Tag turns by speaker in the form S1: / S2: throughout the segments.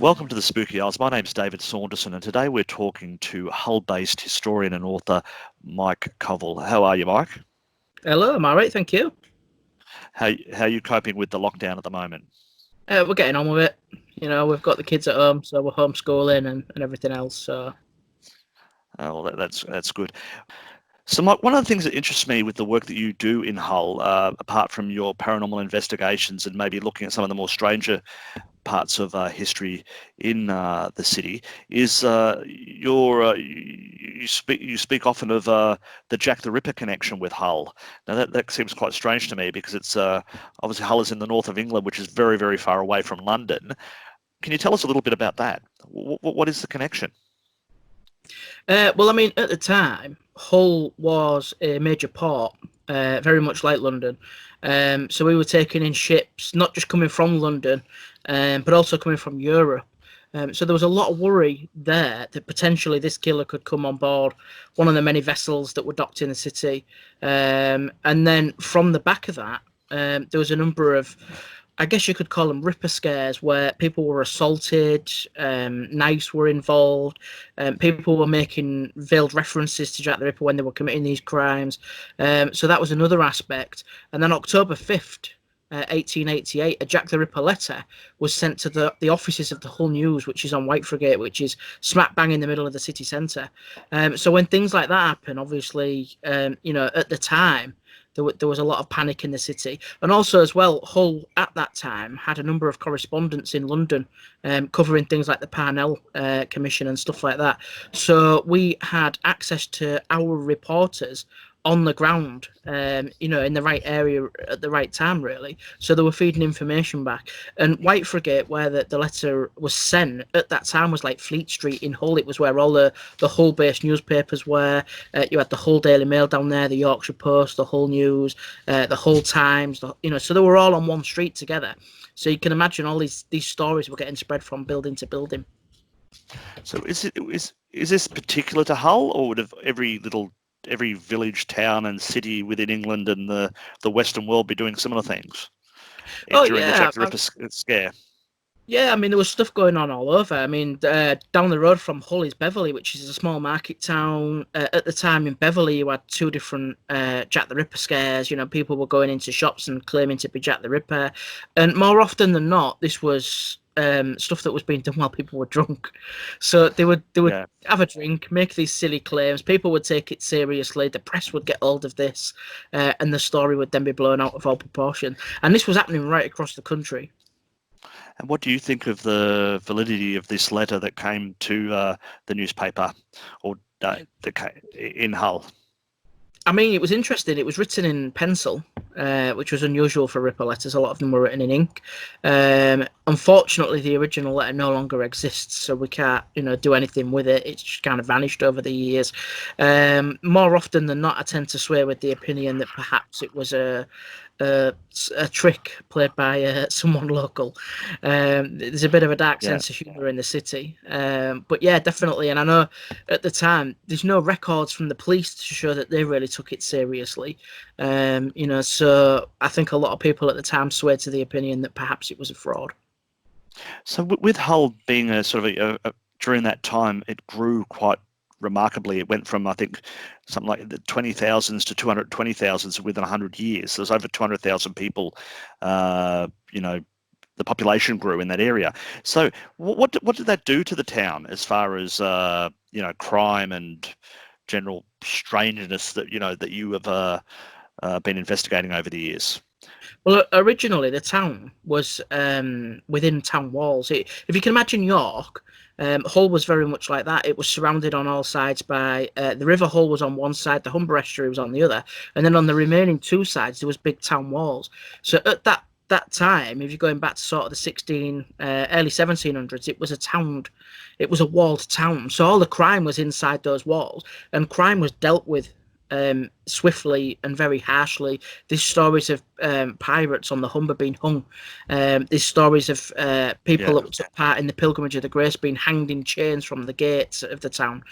S1: Welcome to the Spooky Isles. My name's David Saunderson, and today we're talking to Hull-based historian and author Mike Covell. How are you, Mike?
S2: Hello, I'm all right, thank you.
S1: How are you coping with the lockdown at the moment?
S2: We're getting on with it. You know, we've got the kids at home, so we're homeschooling and everything else. So,
S1: Well, that's good. So, Mike, one of the things that interests me with the work that you do in Hull, apart from your paranormal investigations and maybe looking at some of the more stranger parts of history in the city, is you speak often of the Jack the Ripper connection with Hull. Now that seems quite strange to me because it's obviously Hull is in the north of England, which is very, very far away from London. Can you tell us a little bit about that? What is the connection?
S2: well, I mean, at the time, Hull was a major port, very much like London. So we were taking in ships, not just coming from London, but also coming from Europe. So there was a lot of worry there that potentially this killer could come on board one of the many vessels that were docked in the city. And then from the back of that, there was a number of, I guess you could call them ripper scares, where people were assaulted, knives were involved, people were making veiled references to Jack the Ripper when they were committing these crimes. So that was another aspect. And then October 5th, 1888, a Jack the Ripper letter was sent to the offices of the Hull News, which is on Whitefrigate, which is smack bang in the middle of the city centre. So when things like that happen, obviously, at the time, there was a lot of panic in the city. And also, as well, Hull at that time had a number of correspondents in London covering things like the Parnell Commission and stuff like that. So we had access to our reporters on the ground, in the right area at the right time, really. So they were feeding information back. And Whitefrigate, where the letter was sent at that time, was like Fleet Street in Hull. It was where all the Hull-based newspapers were. You had the Hull Daily Mail down there, the Yorkshire Post, the Hull News, the Hull Times. So they were all on one street together. So you can imagine all these stories were getting spread from building to building.
S1: So is this particular to Hull, or would have every village, town, and city within England and the Western world be doing similar things
S2: Oh
S1: during the
S2: yeah,
S1: Jack the Ripper scare?
S2: yeah, I mean, there was stuff going on all over. I mean, down the road from Hull is Beverley, which is a small market town. At the time in Beverley, you had two different Jack the Ripper scares. You know, people were going into shops and claiming to be Jack the Ripper. And more often than not, this was stuff that was being done while people were drunk. So they would
S1: Yeah.
S2: have a drink, make these silly claims. People would take it seriously. The press would get hold of this, and the story would then be blown out of all proportion. And this was happening right across the country.
S1: And what do you think of the validity of this letter that came to the newspaper or in Hull?
S2: I mean, it was interesting. It was written in pencil, which was unusual for Ripper letters. A lot of them were written in ink. Unfortunately, the original letter no longer exists, so we can't, do anything with it. It's just kind of vanished over the years. More often than not, I tend to sway with the opinion that perhaps it was a trick played by someone local. There's a bit of a dark
S1: Yeah.
S2: sense of humour in the city. But yeah, definitely. And I know at the time, there's no records from the police to show that they really took it seriously. So I think a lot of people at the time swayed to the opinion that perhaps it was a fraud.
S1: So with Hull being a sort of during that time, it grew quite remarkably. It went from, I think, something like the 20,000s to 220,000 within 100 years. So there's over 200,000 people. The population grew in that area. So what did that do to the town as far as crime and general strangeness that you have been investigating over the years?
S2: Well, originally the town was within town walls. If you can imagine York, Hull was very much like that. It was surrounded on all sides by the River Hull was on one side, the Humber estuary was on the other, and then on the remaining two sides there was big town walls. So at that time, if you're going back to sort of the early 1700s, it was a town, it was a walled town. So all the crime was inside those walls, and crime was dealt with swiftly and very harshly. There's stories of pirates on the Humber being hung. There's stories of people that took part in the Pilgrimage of the Grace being hanged in chains from the gates of the town.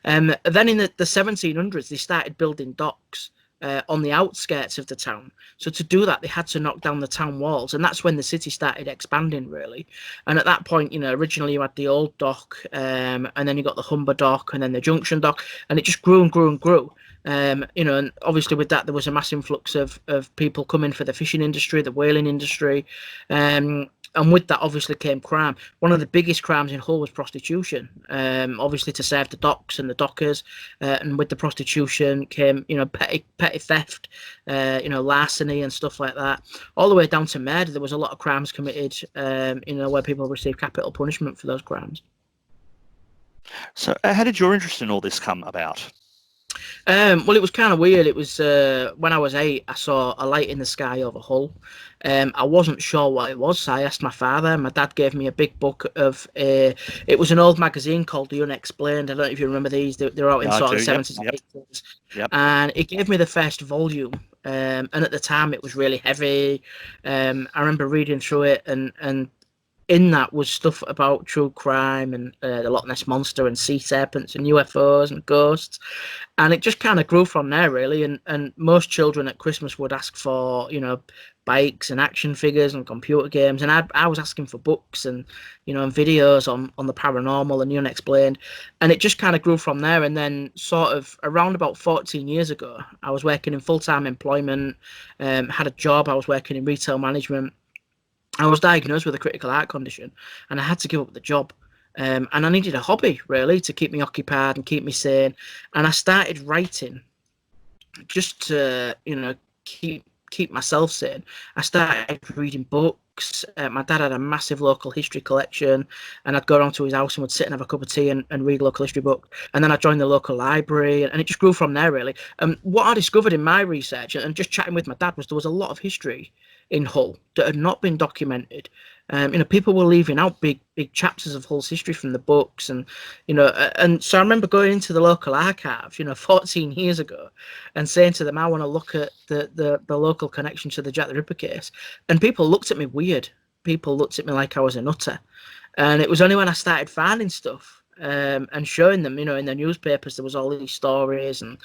S2: Then in the 1700s, they started building docks. on the outskirts of the town. So to do that, they had to knock down the town walls, and that's when the city started expanding, really. And at that point, originally you had the old dock, and then you got the Humber dock, and then the Junction dock, and it just grew and grew and grew. And obviously with that there was a mass influx of people coming for the fishing industry, the whaling industry, and with that obviously came crime. One of the biggest crimes in Hull was prostitution, obviously to serve the docks and the dockers, and with the prostitution came petty theft, larceny and stuff like that, all the way down to murder. There was a lot of crimes committed, where people received capital punishment for those crimes.
S1: So how did your interest in all this come about?
S2: Well, it was kind of weird. It was when I was 8, I saw a light in the sky over Hull. I wasn't sure what it was, so I asked my father. My dad gave me a big book of it was an old magazine called The Unexplained. I don't know if you remember these. They're out in sort of the 70s and 80s.
S1: Yep.
S2: And it gave me the first volume. And at the time, it was really heavy. I remember reading through it, and in that was stuff about true crime and the Loch Ness Monster and sea serpents and UFOs and ghosts. And it just kind of grew from there, really. And most children at Christmas would ask for, bikes and action figures and computer games. And I was asking for books and, and videos on the paranormal and the unexplained. And it just kind of grew from there. And then sort of around about 14 years ago, I was working in full-time employment, had a job. I was working in retail management. I was diagnosed with a critical heart condition, and I had to give up the job. And I needed a hobby, really, to keep me occupied and keep me sane. And I started writing just to, keep myself sane. I started reading books. My dad had a massive local history collection, and I'd go around to his house and would sit and have a cup of tea and read local history book. And then I joined the local library, and it just grew from there, really. What I discovered in my research and just chatting with my dad was there was a lot of history in Hull that had not been documented. People were leaving out big chapters of Hull's history from the books, and so I remember going into the local archive, 14 years ago, and saying to them, I want to look at the local connection to the Jack the Ripper case, and people looked at me weird. People looked at me like I was a nutter, and it was only when I started finding stuff and showing them, in the newspapers, there was all these stories, and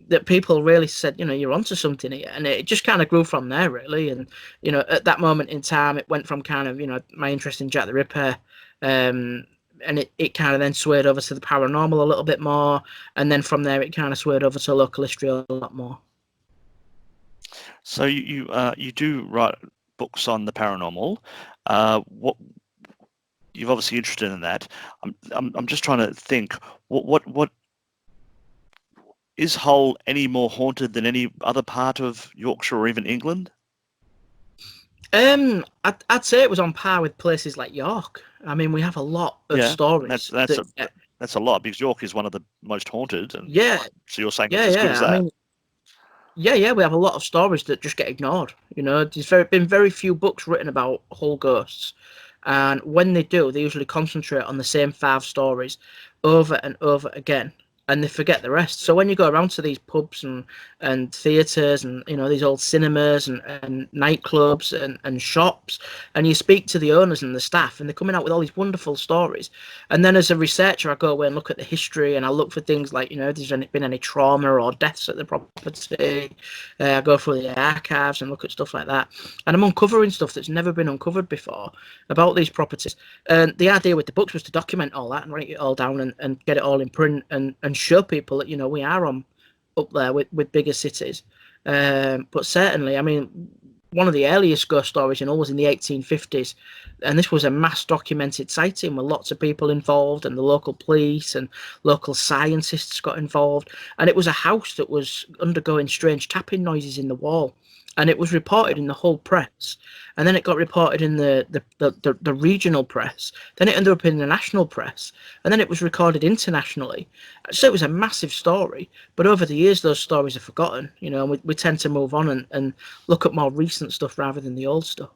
S2: that people really said, you're onto something here. And it just kind of grew from there, really. And, at that moment in time, it went from kind of, my interest in Jack the Ripper, and it kind of then swayed over to the paranormal a little bit more. And then from there, it kind of swayed over to local history a lot more.
S1: So you do write books on the paranormal. What you're obviously interested in that. I'm just trying to think what is Hull any more haunted than any other part of Yorkshire or even England?
S2: I'd say it was on par with places like York. I mean, we have a lot of stories.
S1: That's a lot, because York is one of the most haunted. And
S2: yeah.
S1: So you're saying it's as good as that?
S2: I mean, yeah, we have a lot of stories that just get ignored. There's been very few books written about Hull ghosts, and when they do, they usually concentrate on the same 5 stories over and over again, and they forget the rest. So when you go around to these pubs and theatres and these old cinemas and nightclubs and shops, and you speak to the owners and the staff, and they're coming out with all these wonderful stories. And then as a researcher, I go away and look at the history, and I look for things like, if there's been any trauma or deaths at the property. I go through the archives and look at stuff like that, and I'm uncovering stuff that's never been uncovered before about these properties. And the idea with the books was to document all that and write it all down and get it all in print and show people that we are up there with bigger cities. But certainly, I mean, one of the earliest ghost stories was in the 1850s, and this was a mass documented sighting with lots of people involved, and the local police and local scientists got involved. And it was a house that was undergoing strange tapping noises in the wall, and it was reported in the Hull press, and then it got reported in the regional press. Then it ended up in the national press, and then it was recorded internationally. So it was a massive story. But over the years, those stories are forgotten. And we tend to move on and look at more recent stuff rather than the old stuff.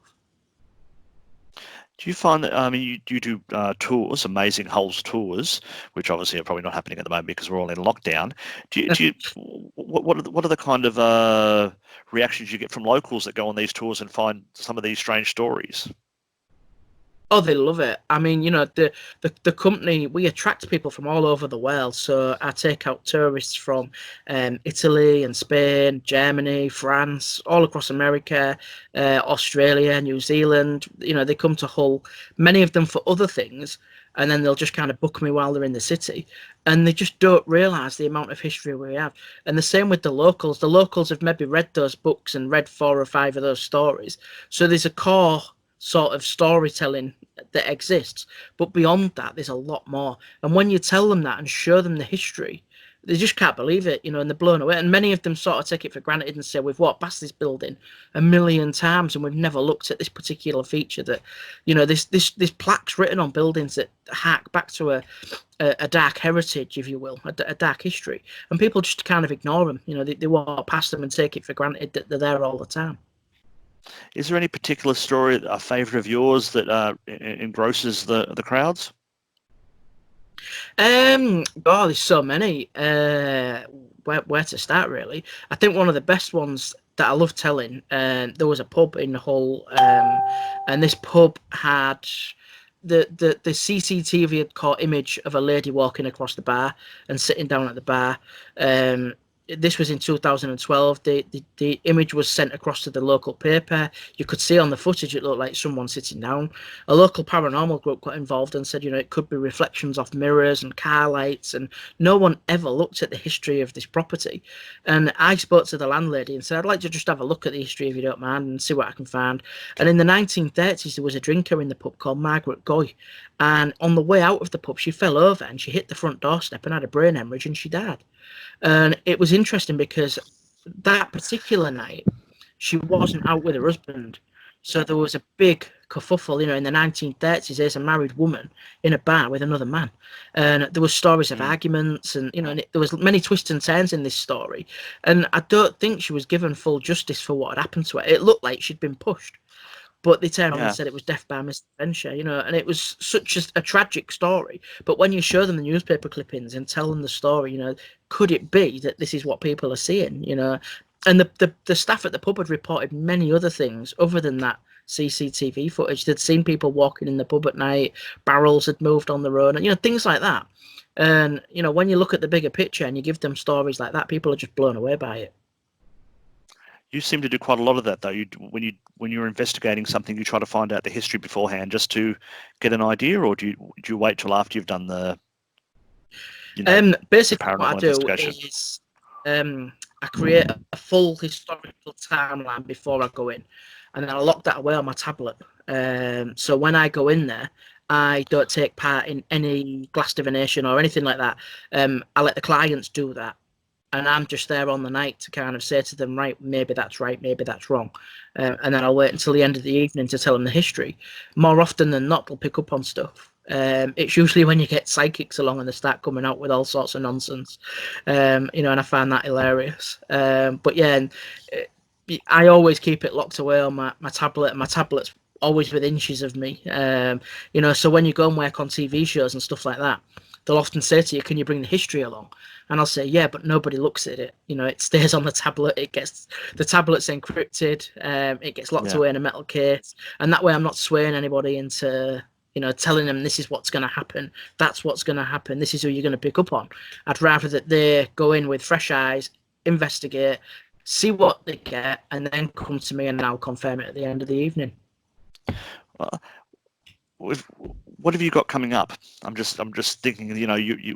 S1: Do you find that, you do tours, amazing Hull's tours, which obviously are probably not happening at the moment because we're all in lockdown. What are the kind of reactions you get from locals that go on these tours and find some of these strange stories?
S2: Oh, they love it. I mean, the company, we attract people from all over the world. So I take out tourists from Italy and Spain, Germany, France, all across America, Australia, New Zealand. They come to Hull, many of them for other things, and then they'll just kind of book me while they're in the city. And they just don't realise the amount of history we have. And the same with the locals. The locals have maybe read those books and read 4 or 5 of those stories. So there's a core sort of storytelling that exists, but beyond that there's a lot more. And when you tell them that and show them the history, they just can't believe it, and they're blown away. And many of them sort of take it for granted and say, we've walked past this building a million times and we've never looked at this particular feature. That this plaques written on buildings that hark back to a dark heritage, if you will, a dark history, and people just kind of ignore them. They walk past them and take it for granted that they're there all the time.
S1: Is there any particular story, a favourite of yours, that engrosses the crowds?
S2: There's so many. Where to start, really? I think one of the best ones that I love telling. There was a pub in Hull, and this pub had the CCTV had caught image of a lady walking across the bar and sitting down at the bar. This was in 2012. The image was sent across to the local paper. You could see on the footage it looked like someone sitting down. A local paranormal group got involved and said, it could be reflections off mirrors and car lights, and no one ever looked at the history of this property. And I spoke to the landlady and said, I'd like to just have a look at the history, if you don't mind, and see what I can find. And in the 1930s, there was a drinker in the pub called Margaret Goy. And on the way out of the pub, she fell over and she hit the front doorstep and had a brain hemorrhage, and she died. And it was interesting because that particular night, she wasn't out with her husband. So there was a big kerfuffle, in the 1930s. There's a married woman in a bar with another man. And there were stories of arguments, and, and there was many twists and turns in this story. And I don't think she was given full justice for what had happened to her. It looked like she'd been pushed. But they turned around and said it was death by misadventure, and it was such a tragic story. But when you show them the newspaper clippings and tell them the story, could it be that this is what people are seeing, And the staff at the pub had reported many other things other than that CCTV footage. They'd seen people walking in the pub at night, barrels had moved on the road, and, things like that. And, when you look at the bigger picture and you give them stories like that, people are just blown away by it.
S1: You seem to do quite a lot of that, though. When you're investigating something, you try to find out the history beforehand just to get an idea, or do you wait till after you've done the
S2: basically
S1: the
S2: what I do is I create a full historical timeline before I go in, and then I lock that away on my tablet. So when I go in there, I don't take part in any glass divination or anything like that. I let the clients do that. And I'm just there on the night to kind of say to them, right, maybe that's right, maybe that's wrong. And then I'll wait until the end of the evening to tell them the history. More often than not, they'll pick up on stuff. It's usually when you get psychics along and they start coming out with all sorts of nonsense, and I find that hilarious. But yeah, I always keep it locked away on my tablet, and my tablet's always within inches of me. So when you go and work on TV shows and stuff like that, they'll often say to you, can you bring the history along? And I'll say, yeah, but nobody looks at it. It stays on the tablet. The tablet's encrypted. It gets locked away in a metal case. And that way I'm not swaying anybody into, telling them this is what's going to happen. That's what's going to happen. This is who you're going to pick up on. I'd rather that they go in with fresh eyes, investigate, see what they get, and then come to me and I'll confirm it at the end of the evening.
S1: What have you got coming up? I'm just thinking,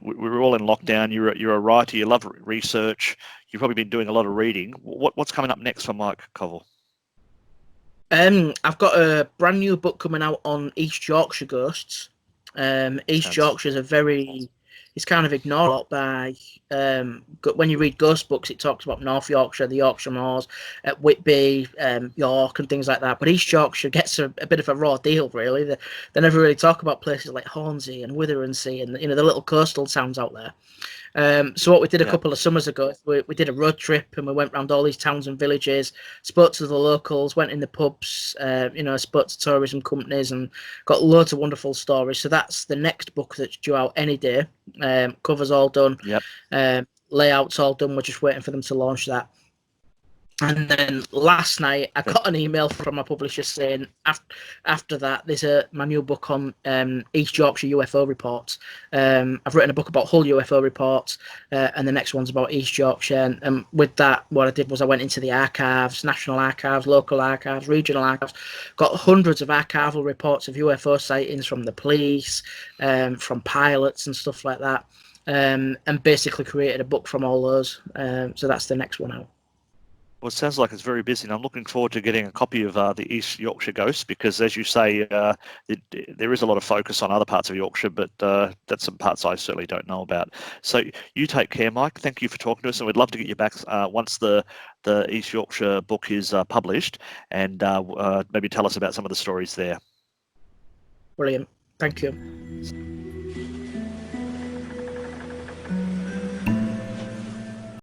S1: we're all in lockdown. You're a writer. You love research. You've probably been doing a lot of reading. What's coming up next for Mike Covell?
S2: I've got a brand new book coming out on East Yorkshire ghosts. East Yorkshire is it's kind of ignored a lot by when you read ghost books. It talks about North Yorkshire, the Yorkshire Moors, Whitby, York, and things like that. But East Yorkshire gets a bit of a raw deal, really. They never really talk about places like Hornsey and Withensea and the little coastal towns out there. So what we did a couple of summers ago, we did a road trip and we went around all these towns and villages, spoke to the locals, went in the pubs, spoke to tourism companies and got loads of wonderful stories. So that's the next book that's due out any day. Cover's all done.
S1: Yep.
S2: Layout's all done. We're just waiting for them to launch that. And then last night, I got an email from my publisher saying, after that, there's my new book on East Yorkshire UFO reports. I've written a book about Hull UFO reports, and the next one's about East Yorkshire. And with that, what I did was I went into the archives, national archives, local archives, regional archives, got hundreds of archival reports of UFO sightings from the police, from pilots and stuff like that, and basically created a book from all those. So that's the next one out.
S1: Well, it sounds like it's very busy, and I'm looking forward to getting a copy of the East Yorkshire Ghost because, as you say, there is a lot of focus on other parts of Yorkshire, but that's some parts I certainly don't know about. So you take care, Mike. Thank you for talking to us, and we'd love to get you back once the East Yorkshire book is published, and maybe tell us about some of the stories there.
S2: Brilliant. Thank you.